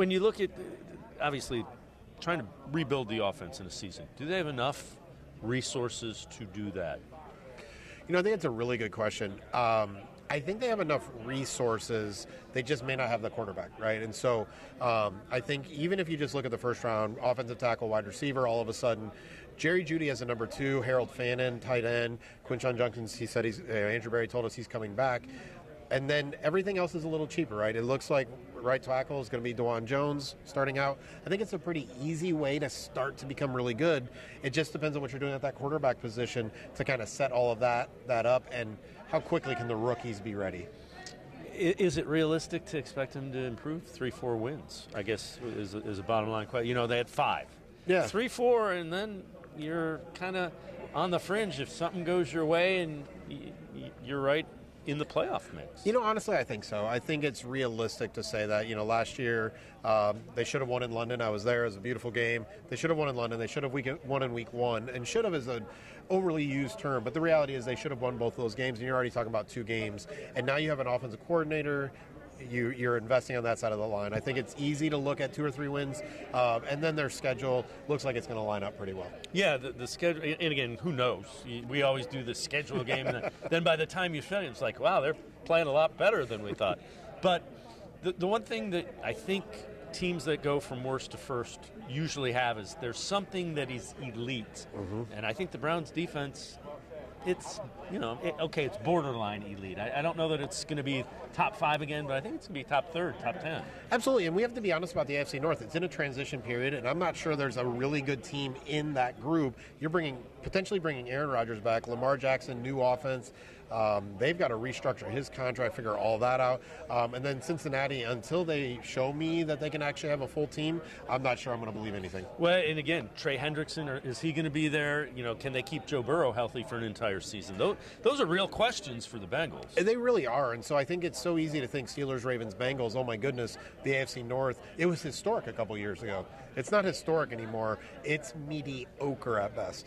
when you look at, obviously, trying to rebuild the offense in a season, do they have enough resources to do that? I think it's a really good question. I think they have enough resources. They just may not have the quarterback, right? And so I think even if you just look at the first round, offensive tackle, wide receiver, all of a sudden, Jerry Jeudy as a number 2, Harold Fannin, tight end, Quinshon Judkins, he said Andrew Berry told us he's coming back. And then everything else is a little cheaper, right? It looks like right tackle is going to be DeJuan Jones starting out. I think it's a pretty easy way to start to become really good. It just depends on what you're doing at that quarterback position to kind of set all of that up, and how quickly can the rookies be ready. Is it realistic to expect them to improve? 3-4 wins, I guess, is a bottom line question. They had 5. Yeah. 3-4, and then you're kind of on the fringe if something goes your way and you're right in the playoff mix. Honestly, I think so. I think it's realistic to say that, last year they should have won in London. I was there. It was a beautiful game. They should have won in London. They should have won in week 1. And should have is an overly used term. But the reality is they should have won both of those games. And you're already talking about 2 games. And now you have an offensive coordinator. You're investing on that side of the line. I think it's easy to look at 2 or 3 wins, and then their schedule looks like it's going to line up pretty well. Yeah, the schedule, and again, who knows? We always do the schedule game, and then by the time you finish, it's like, wow, they're playing a lot better than we thought. But the one thing that I think teams that go from worst to first usually have is there's something that is elite, and I think the Browns' defense, it's, it's borderline elite. I don't know that it's going to be top 5 again, but I think it's going to be top 3rd, top 10. Absolutely, and we have to be honest about the AFC North. It's in a transition period, and I'm not sure there's a really good team in that group. You're potentially bringing Aaron Rodgers back, Lamar Jackson, new offense. They've got to restructure his contract, figure all that out. And then Cincinnati, until they show me that they can actually have a full team, I'm not sure I'm going to believe anything. Well, and again, Trey Hendrickson, is he going to be there? Can they keep Joe Burrow healthy for an entire season? Those are real questions for the Bengals. They really are, and so I think it's so easy to think Steelers, Ravens, Bengals, oh my goodness, the AFC North. It was historic a couple years ago. It's not historic anymore. It's mediocre at best.